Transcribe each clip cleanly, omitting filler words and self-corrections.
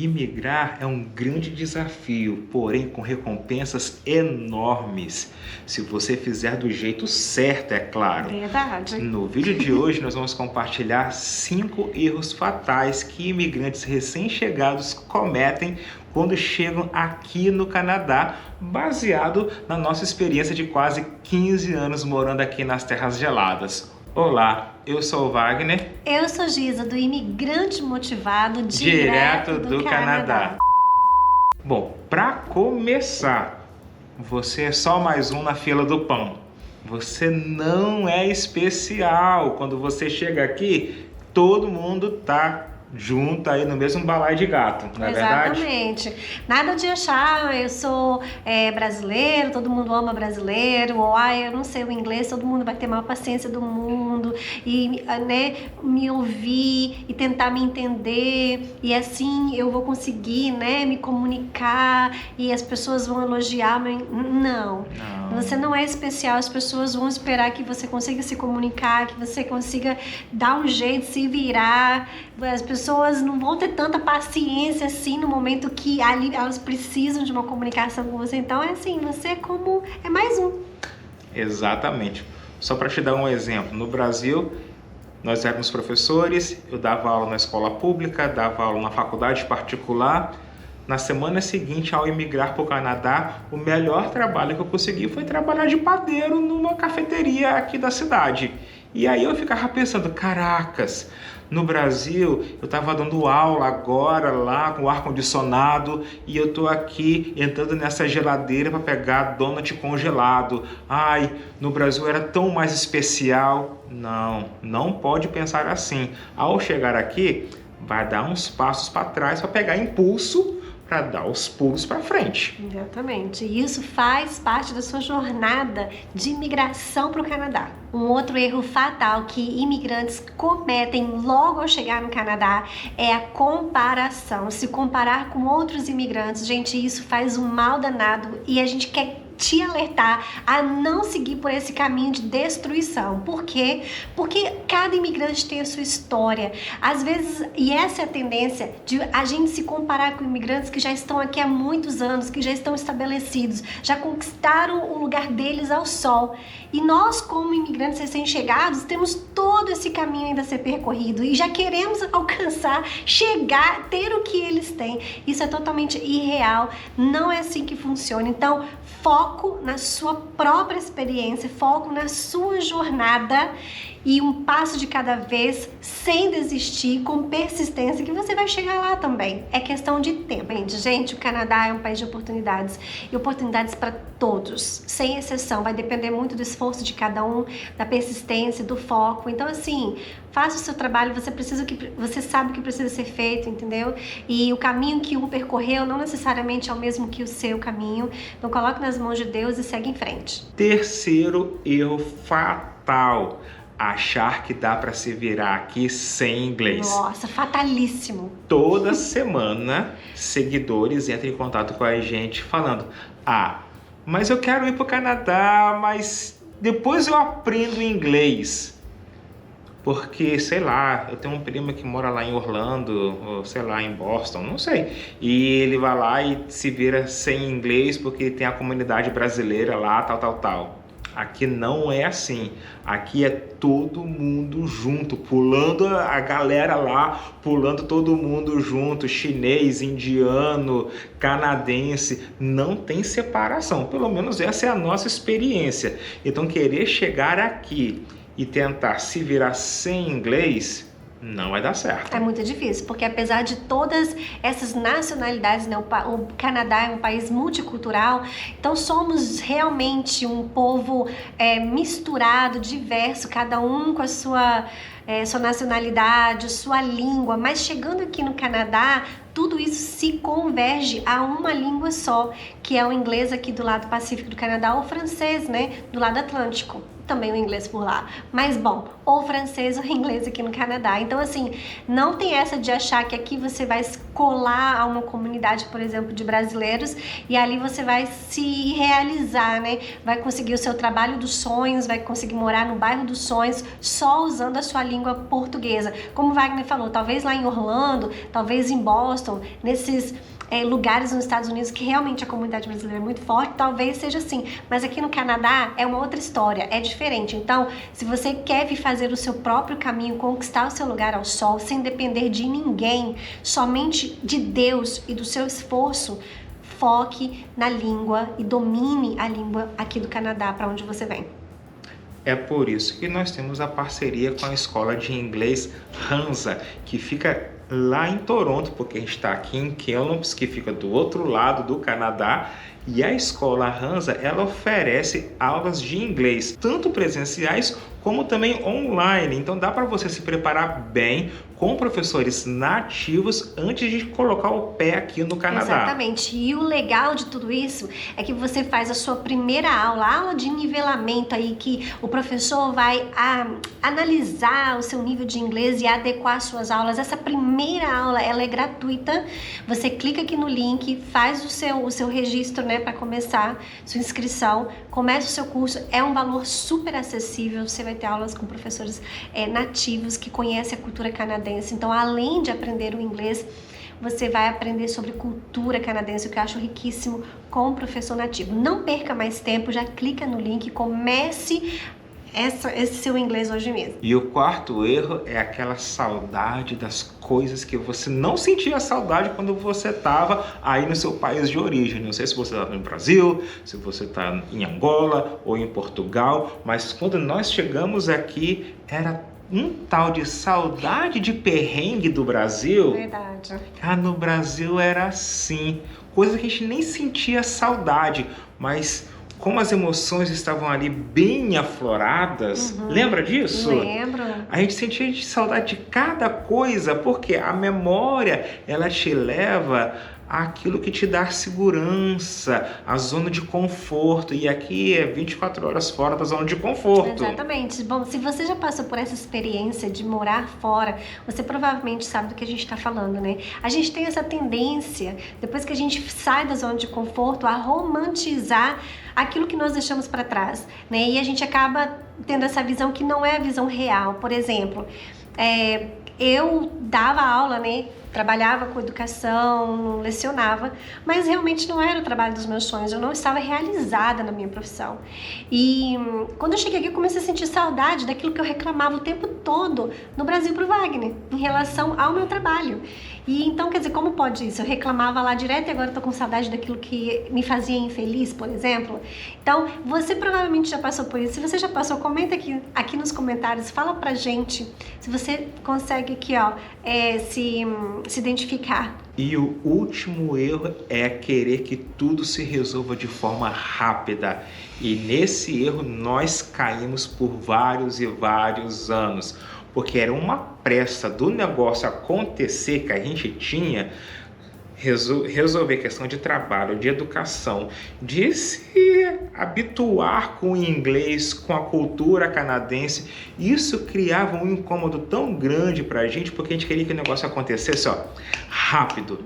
Imigrar é um grande desafio, porém com recompensas enormes. Se você fizer do jeito certo, é claro. Verdade. No vídeo de hoje nós vamos compartilhar 5 erros fatais que imigrantes recém-chegados cometem quando chegam aqui no Canadá, baseado na nossa experiência de quase 15 anos morando aqui nas terras geladas. Olá, eu sou o Wagner. Eu sou Giza, do Imigrante Motivado, direto do Canadá. Bom, para começar, você é só mais um na fila do pão. Você não é especial. Quando você chega aqui, todo mundo tá junto aí no mesmo balaio de gato, não é verdade? Exatamente. Nada de achar, eu sou brasileiro, todo mundo ama brasileiro, ou eu não sei o inglês, todo mundo vai ter a maior paciência do mundo, e me ouvir e tentar me entender, e assim eu vou conseguir me comunicar, e as pessoas vão elogiar. Não, você não é especial, as pessoas vão esperar que você consiga se comunicar, que você consiga dar um jeito, se virar. As pessoas não vão ter tanta paciência assim no momento que ali elas precisam de uma comunicação com você. Então é assim, você é mais um. Exatamente. Só para te dar um exemplo, no Brasil nós éramos professores, eu dava aula na escola pública, dava aula na faculdade particular. Na semana seguinte, ao imigrar para o Canadá, o melhor trabalho que eu consegui foi trabalhar de padeiro numa cafeteria aqui da cidade. E aí eu ficava pensando, caracas, no Brasil eu estava dando aula agora lá com o ar-condicionado e eu tô aqui entrando nessa geladeira para pegar donut congelado. Ai, no Brasil era tão mais especial. Não pode pensar assim. Ao chegar aqui, vai dar uns passos para trás para pegar impulso, para dar os pulos para frente. Exatamente. E isso faz parte da sua jornada de imigração para o Canadá. Um outro erro fatal que imigrantes cometem logo ao chegar no Canadá é a comparação. Se comparar com outros imigrantes, gente, isso faz um mal danado e a gente quer te alertar a não seguir por esse caminho de destruição. Por quê? Porque cada imigrante tem a sua história. Às vezes, e essa é a tendência de a gente se comparar com imigrantes que já estão aqui há muitos anos, que já estão estabelecidos, já conquistaram o lugar deles ao sol. E nós, como imigrantes recém-chegados, temos todo esse caminho ainda a ser percorrido e já queremos alcançar, chegar, ter o que eles têm. Isso é totalmente irreal, não é assim que funciona. Então, foco na sua própria experiência, foco na sua jornada e um passo de cada vez, sem desistir, com persistência, que você vai chegar lá também. É questão de tempo. Gente, o Canadá é um país de oportunidades e oportunidades para todos, sem exceção. Vai depender muito do esforço de cada um, da persistência, do foco. Então, assim, faça o seu trabalho, você sabe o que precisa ser feito, entendeu? E o caminho que um percorreu não necessariamente é o mesmo que o seu caminho. Então, coloque nas mãos de Deus e segue em frente. Terceiro erro fatal: achar que dá para se virar aqui sem inglês. Nossa, fatalíssimo. Toda semana, seguidores entram em contato com a gente falando: mas eu quero ir para o Canadá, mas depois eu aprendo inglês. Porque, sei lá, eu tenho um primo que mora lá em Orlando, ou sei lá, em Boston, não sei. E ele vai lá e se vira sem inglês porque tem a comunidade brasileira lá, tal. Aqui não é assim. Aqui é todo mundo junto, pulando a galera lá, pulando todo mundo junto, chinês, indiano, canadense, não tem separação. Pelo menos essa é a nossa experiência. Então, querer chegar aqui e tentar se virar sem inglês não vai dar certo. É muito difícil, porque apesar de todas essas nacionalidades, o Canadá é um país multicultural, então somos realmente um povo misturado, diverso, cada um com a sua nacionalidade, sua língua, mas chegando aqui no Canadá, tudo isso se converge a uma língua só, que é o inglês aqui do lado pacífico do Canadá, ou o francês, do lado atlântico. também o inglês por lá. Mas, bom, ou francês ou inglês aqui no Canadá. Então, assim, não tem essa de achar que aqui você vai se colar a uma comunidade, por exemplo, de brasileiros e ali você vai se realizar, né? Vai conseguir o seu trabalho dos sonhos, vai conseguir morar no bairro dos sonhos só usando a sua língua portuguesa. Como o Wagner falou, talvez lá em Orlando, talvez em Boston, nesses lugares nos Estados Unidos que realmente a comunidade brasileira é muito forte, talvez seja assim. Mas aqui no Canadá é uma outra história, é diferente. Então, se você quer vir fazer o seu próprio caminho, conquistar o seu lugar ao sol, sem depender de ninguém, somente de Deus e do seu esforço, foque na língua e domine a língua aqui do Canadá, para onde você vem. É por isso que nós temos a parceria com a escola de inglês Hansa, que fica lá em Toronto, porque a gente está aqui em Kamloops, que fica do outro lado do Canadá, e a escola Hansa, ela oferece aulas de inglês, tanto presenciais como também online. Então dá para você se preparar bem com professores nativos antes de colocar o pé aqui no Canadá. Exatamente. E o legal de tudo isso é que você faz a sua primeira aula de nivelamento aí, que o professor vai analisar o seu nível de inglês e adequar suas aulas. Essa primeira aula, ela é gratuita. Você clica aqui no link, faz o seu registro, né, para começar sua inscrição, começa o seu curso. É um valor super acessível. Você vai ter aulas com professores nativos que conhecem a cultura canadense. Então, além de aprender o inglês, você vai aprender sobre cultura canadense, o que eu acho riquíssimo, com um professor nativo. Não perca mais tempo, já clica no link e comece esse seu inglês hoje mesmo. E o quarto erro é aquela saudade das coisas que você não sentia saudade quando você estava aí no seu país de origem. Não sei se você está no Brasil, se você está em Angola ou em Portugal, mas quando nós chegamos aqui, era um tal de saudade de perrengue do Brasil. Verdade. No Brasil era assim, coisa que a gente nem sentia saudade, mas como as emoções estavam ali bem afloradas, lembra disso? Lembro. A gente sentia saudade de cada coisa, porque a memória, ela te leva àquilo que te dá segurança, a zona de conforto, e aqui é 24 horas fora da zona de conforto. Exatamente. Bom, se você já passou por essa experiência de morar fora, você provavelmente sabe do que a gente está falando, né? A gente tem essa tendência, depois que a gente sai da zona de conforto, a romantizar aquilo que nós deixamos para trás, né? E a gente acaba tendo essa visão que não é a visão real. Por exemplo, eu dava aula, né? Trabalhava com educação, lecionava, mas realmente não era o trabalho dos meus sonhos, eu não estava realizada na minha profissão. E quando eu cheguei aqui, eu comecei a sentir saudade daquilo que eu reclamava o tempo todo no Brasil pro Wagner, em relação ao meu trabalho. E então, quer dizer, como pode isso? Eu reclamava lá direto e agora eu tô com saudade daquilo que me fazia infeliz, por exemplo. Então, você provavelmente já passou por isso. Se você já passou, comenta aqui nos comentários, fala pra gente se você consegue aqui, ó, se identificar. E o último erro é querer que tudo se resolva de forma rápida. E nesse erro nós caímos por vários e vários anos, porque era uma pressa do negócio acontecer que a gente tinha, resolver questão de trabalho, de educação, de se habituar com o inglês, com a cultura canadense. Isso criava um incômodo tão grande pra gente, porque a gente queria que o negócio acontecesse rápido.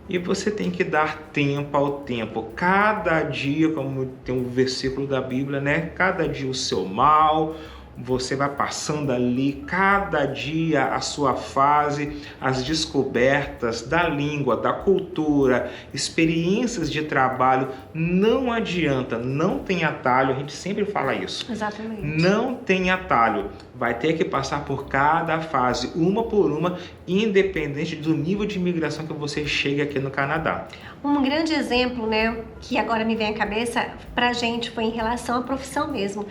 E você tem que dar tempo ao tempo. Cada dia, como tem um versículo da Bíblia, né? Cada dia o seu mal. Você vai passando ali, cada dia a sua fase, as descobertas da língua, da cultura, experiências de trabalho. Não adianta, não tem atalho, a gente sempre fala isso. Exatamente. Não tem atalho, vai ter que passar por cada fase, uma por uma, independente do nível de imigração que você chega aqui no Canadá. Um grande exemplo, né, que agora me vem à cabeça pra gente foi em relação à profissão mesmo.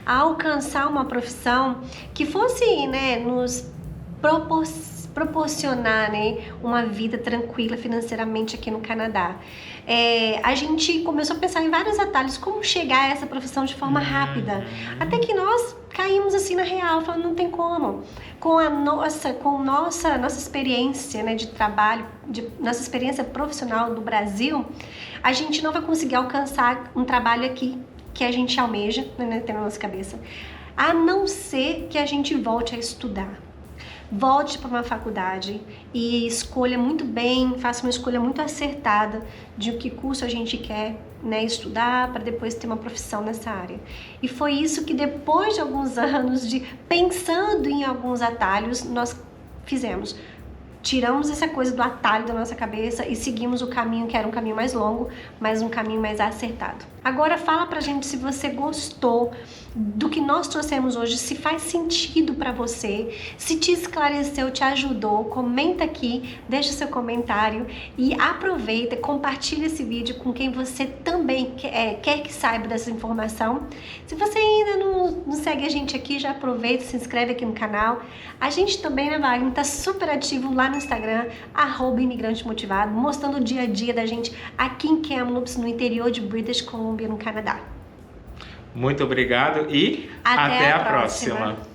Alcançar uma profissão que fosse, né, nos proporcionar, né, uma vida tranquila financeiramente aqui no Canadá. A gente começou a pensar em vários atalhos, como chegar a essa profissão de forma rápida, até que nós caímos assim na real, falando não tem como. Com a nossa experiência, né, de trabalho, nossa experiência profissional do Brasil, a gente não vai conseguir alcançar um trabalho aqui que a gente almeja, né, tem na nossa cabeça, a não ser que a gente volte a estudar. Volte para uma faculdade e escolha muito bem, faça uma escolha muito acertada de que curso a gente quer, né, estudar para depois ter uma profissão nessa área. E foi isso que depois de alguns anos de pensando em alguns atalhos, nós fizemos. Tiramos essa coisa do atalho da nossa cabeça e seguimos o caminho que era um caminho mais longo, mas um caminho mais acertado. Agora fala pra gente se você gostou do que nós trouxemos hoje, se faz sentido pra você, se te esclareceu, te ajudou, comenta aqui, deixa seu comentário e aproveita, compartilha esse vídeo com quem você também quer que saiba dessa informação. Se você ainda não segue a gente aqui, já aproveita, se inscreve aqui no canal. A gente também, né, Wagner, tá super ativo lá no Instagram, @imigrante-motivado, mostrando o dia a dia da gente aqui em Kamloops, no interior de British Columbia, no Canadá. Muito obrigado e Até até a a próxima. próxima.